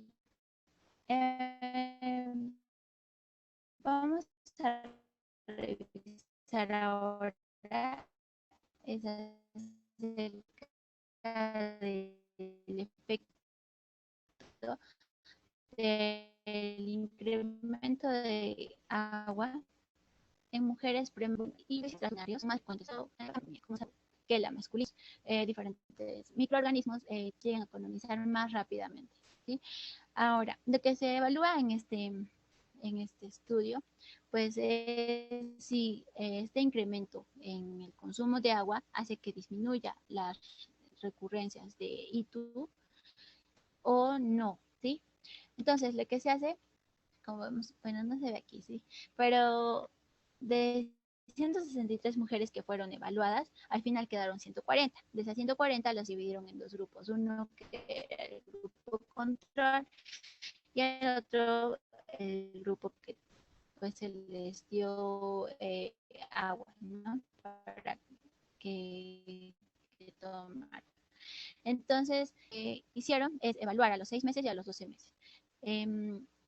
eh, vamos a revisar ahora es acerca del efecto del incremento de agua en mujeres y extraordinarios más contexto que la masculina. Diferentes microorganismos llegan a colonizar más rápidamente. ¿Sí? Ahora, lo que se evalúa en este estudio, pues si este incremento en el consumo de agua hace que disminuya las recurrencias de ITU o no, ¿sí? Entonces, lo que se hace, como vemos, bueno, no se ve aquí, ¿sí? Pero de 163 mujeres que fueron evaluadas, al final quedaron 140. De esas 140 las dividieron en dos grupos, uno que era el grupo control y el otro el grupo que pues se les dio agua, ¿no? Para que tomaran. Entonces, hicieron es evaluar a los 6 meses y a los 12 meses.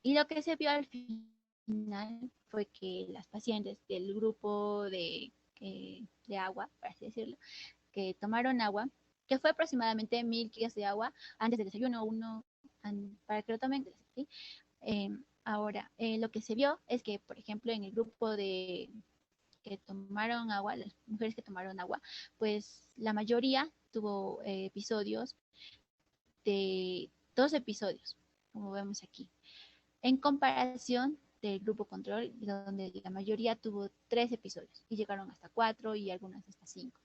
Y lo que se vio al final fue que las pacientes del grupo de agua, por así decirlo, que tomaron agua, que fue aproximadamente 1000 kilos de agua antes del desayuno, para que lo tomen, ¿sí? Ahora, lo que se vio es que, por ejemplo, en el grupo de que tomaron agua, las mujeres que tomaron agua, pues la mayoría tuvo episodios de 2 episodios, como vemos aquí, en comparación del grupo control, donde la mayoría tuvo 3 episodios y llegaron hasta 4 y algunas hasta 5.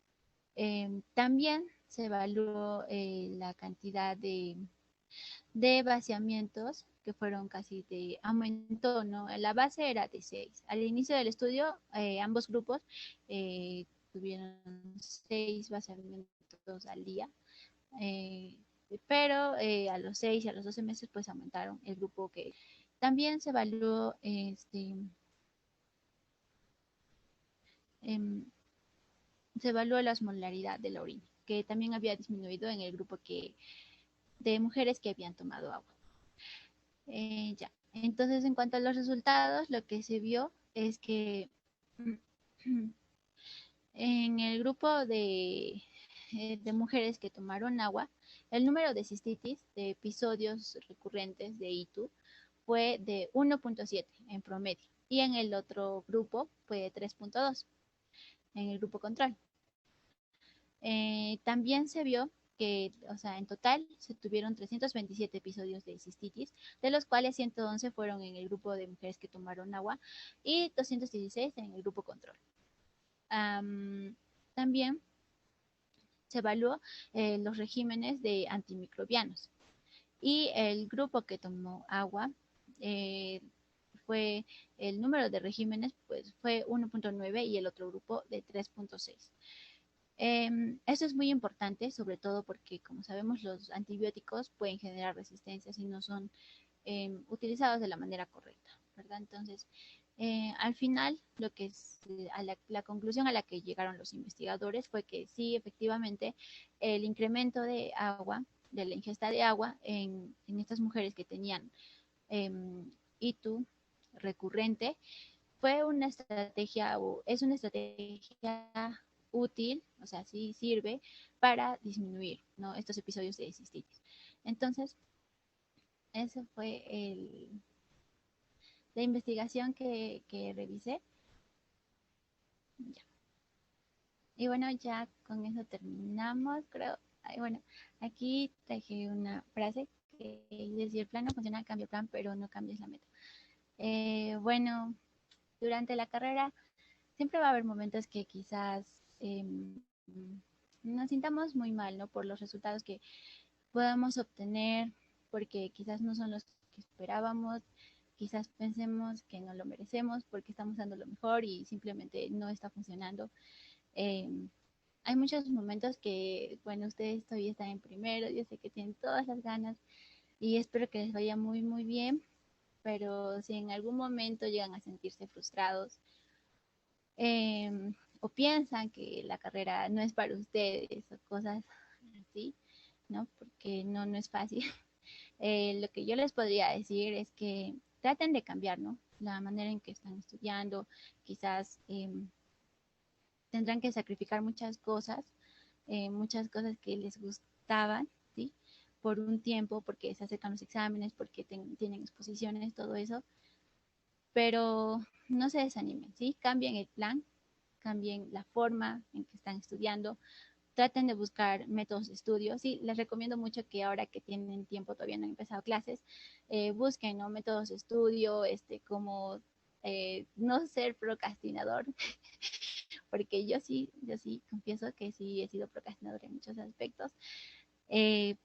También se evaluó la cantidad de vaciamientos que fueron aumentó, ¿no? La base era de 6. Al inicio del estudio, ambos grupos tuvieron 6 vaciamientos al día, eh, pero a los 6 y a los 12 meses pues aumentaron el grupo que también se evaluó em, se evaluó la osmolaridad de la orina, que también había disminuido en el grupo de mujeres que habían tomado agua. Ya. Entonces, en cuanto a los resultados, lo que se vio es que en el grupo de mujeres que tomaron agua, El número de cistitis de episodios recurrentes de ITU fue de 1.7 en promedio y en el otro grupo fue de 3.2 en el grupo control. También se vio que, o sea, en total se tuvieron 327 episodios de cistitis, de los cuales 111 fueron en el grupo de mujeres que tomaron agua y 216 en el grupo control. También se evaluó los regímenes de antimicrobianos y el grupo que tomó agua fue el número de regímenes pues fue 1.9 y el otro grupo de 3.6. Eso es muy importante, sobre todo porque, como sabemos, los antibióticos pueden generar resistencia si no son utilizados de la manera correcta, ¿verdad? Entonces, al final, lo que es la conclusión a la que llegaron los investigadores fue que sí, efectivamente, el incremento de agua, de la ingesta de agua en estas mujeres que tenían ITU recurrente, fue una estrategia o es una estrategia útil, o sea, sí sirve para disminuir, ¿no?, estos episodios de cistitis. Entonces, eso fue la investigación que revisé. Ya. Y bueno, ya con eso terminamos, creo. Ay, bueno, aquí traje una frase que dice, si el plan no funciona, cambia el plan, pero no cambies la meta. Bueno, durante la carrera siempre va a haber momentos que quizás nos sintamos muy mal, ¿no? Por los resultados que podamos obtener, porque quizás no son los que esperábamos, quizás pensemos que no lo merecemos porque estamos dando lo mejor y simplemente no está funcionando. Eh, Hay muchos momentos que, bueno, ustedes todavía están en primero, yo sé que tienen todas las ganas y espero que les vaya muy, muy bien, pero si en algún momento llegan a sentirse frustrados, o piensan que la carrera no es para ustedes o cosas así, ¿no? Porque no es fácil. Lo que yo les podría decir es que traten de cambiar, ¿no? La manera en que están estudiando, quizás tendrán que sacrificar muchas cosas que les gustaban, ¿sí? Por un tiempo, porque se acercan los exámenes, porque tienen exposiciones, todo eso, pero no se desanimen, ¿sí? Cambien el plan, cambien la forma en que están estudiando, traten de buscar métodos de estudio. Sí, les recomiendo mucho que ahora que tienen tiempo, todavía no han empezado clases, busquen, ¿no?, métodos de estudio, como no ser procrastinador, porque yo sí confieso que sí he sido procrastinador en muchos aspectos,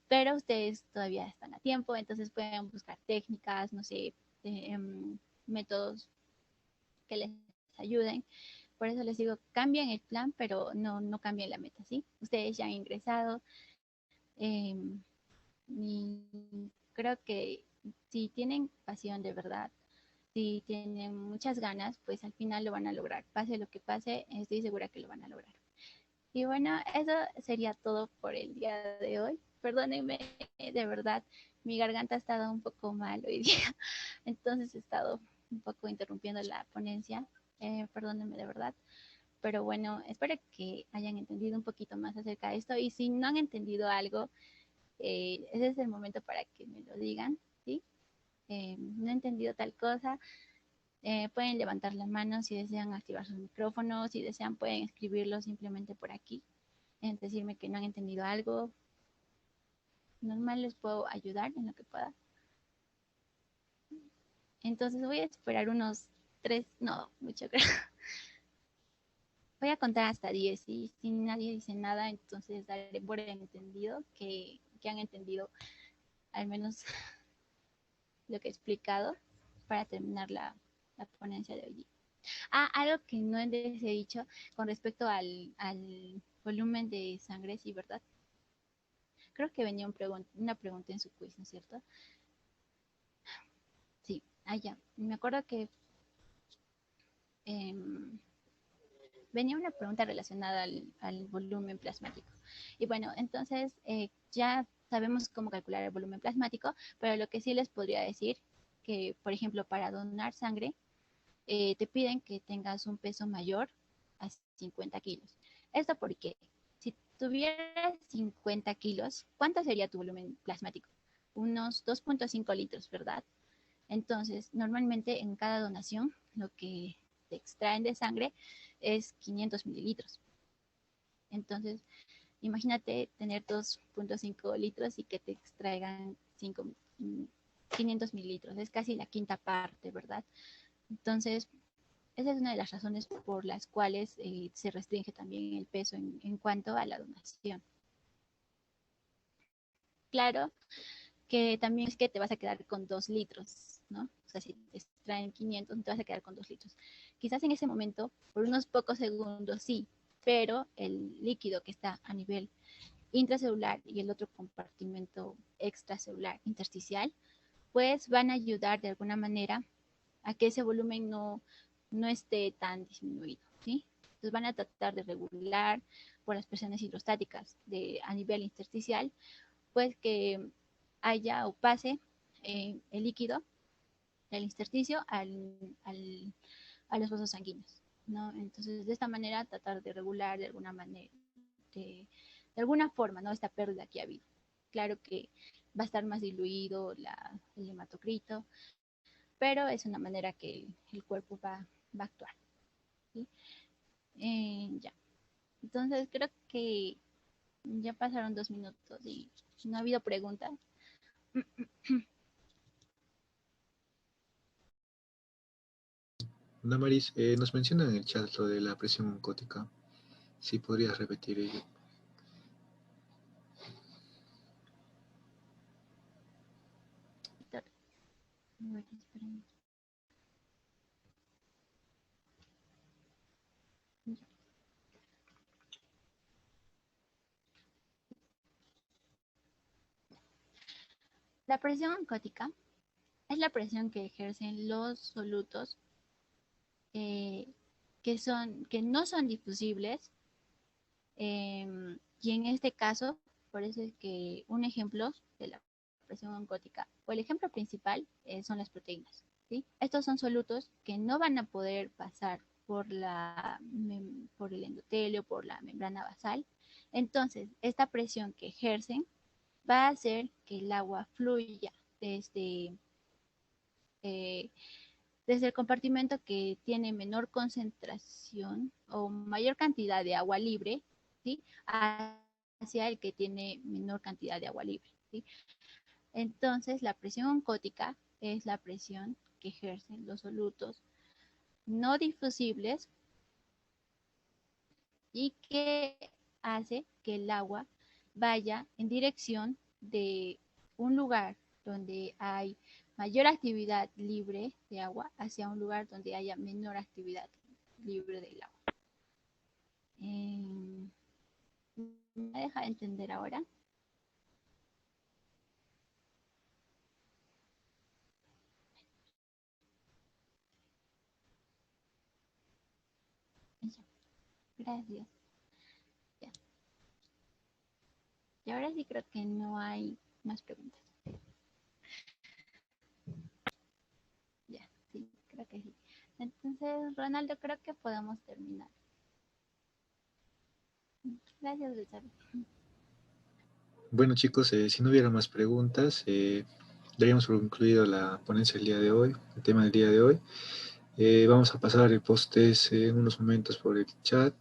pero ustedes todavía están a tiempo, entonces pueden buscar técnicas, no sé, métodos que les ayuden. Por eso les digo, cambien el plan, pero no cambien la meta, ¿sí? Ustedes ya han ingresado eh, y creo que si tienen pasión de verdad, si tienen muchas ganas, pues al final lo van a lograr. Pase lo que pase, estoy segura que lo van a lograr. Y bueno, eso sería todo por el día de hoy. Perdónenme, de verdad, mi garganta ha estado un poco mal hoy día, entonces he estado un poco interrumpiendo la ponencia. Perdónenme de verdad. Pero bueno, espero que hayan entendido un poquito más acerca de esto y si no han entendido algo, ese es el momento para que me lo digan, ¿sí? No he entendido tal cosa, pueden levantar la mano si desean activar sus micrófonos, si desean pueden escribirlo simplemente por aquí, decirme que no han entendido algo. Normal, les puedo ayudar en lo que pueda. Entonces voy a esperar unos 3, no, mucho creo. Voy a contar hasta 10 y si nadie dice nada, entonces daré por entendido que han entendido al menos lo que he explicado para terminar la ponencia de hoy. Ah, algo que no les he dicho con respecto al volumen de sangre, sí, ¿verdad? Creo que venía una pregunta en su quiz, ¿no es cierto? Sí, ya. Me acuerdo que eh, venía una pregunta relacionada al volumen plasmático. Y bueno, entonces ya sabemos cómo calcular el volumen plasmático, pero lo que sí les podría decir que, por ejemplo, para donar sangre, te piden que tengas un peso mayor a 50 kilos. Esto porque si tuvieras 50 kilos, ¿cuánto sería tu volumen plasmático? Unos 2.5 litros, ¿verdad? Entonces, normalmente en cada donación, lo que te extraen de sangre es 500 mililitros. Entonces, imagínate tener 2.5 litros y que te extraigan 500 mililitros. Es casi la quinta parte, ¿verdad? Entonces, esa es una de las razones por las cuales se restringe también el peso en cuanto a la donación. Claro que también es que te vas a quedar con 2 litros, ¿no? O sea, si te extraen 500, te vas a quedar con 2 litros. Quizás en ese momento, por unos pocos segundos, sí, pero el líquido que está a nivel intracelular y el otro compartimento extracelular intersticial, pues van a ayudar de alguna manera a que ese volumen no esté tan disminuido, ¿sí? Entonces van a tratar de regular por las presiones hidrostáticas a nivel intersticial, pues que haya o pase el líquido del intersticio a los vasos sanguíneos, ¿no? Entonces, de esta manera, tratar de regular de alguna manera, de alguna forma, ¿no? Esta pérdida que ha habido. Claro que va a estar más diluido el hematocrito, pero es una manera que el cuerpo va a actuar, ¿sí? Ya. Entonces, creo que ya pasaron 2 minutos y no ha habido preguntas.
Damaris, nos mencionan en el chat lo de la presión oncótica. Si podrías repetir ello.
La presión oncótica es la presión que ejercen los solutos eh, que no son difusibles, y en este caso, por eso es que un ejemplo de la presión oncótica o el ejemplo principal son las proteínas, ¿sí? Estos son solutos que no van a poder pasar por el endotelio, por la membrana basal. Entonces, esta presión que ejercen va a hacer que el agua fluya desde eh, desde el compartimento que tiene menor concentración o mayor cantidad de agua libre, ¿sí? Hacia el que tiene menor cantidad de agua libre, ¿sí? Entonces, la presión oncótica es la presión que ejercen los solutos no difusibles y que hace que el agua vaya en dirección de un lugar donde hay mayor actividad libre de agua hacia un lugar donde haya menor actividad libre del agua. ¿Me deja entender ahora? Ya, gracias. Ya. Y ahora sí creo que no hay más preguntas. Ya, sí, creo que sí. Entonces, Ronaldo, creo que podemos terminar. Gracias, Gonzalo.
Bueno chicos, si no hubiera más preguntas, daríamos por concluido la ponencia del día de hoy, el tema del día de hoy. Vamos a pasar el post-test en unos momentos por el chat.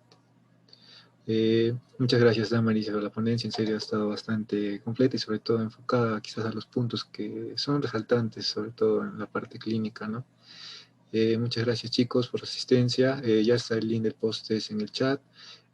Muchas gracias, Damaris, por la ponencia. En serio, ha estado bastante completa y sobre todo enfocada quizás a los puntos que son resaltantes, sobre todo en la parte clínica, ¿no? Muchas gracias chicos por su asistencia. Ya está el link del post-test en el chat.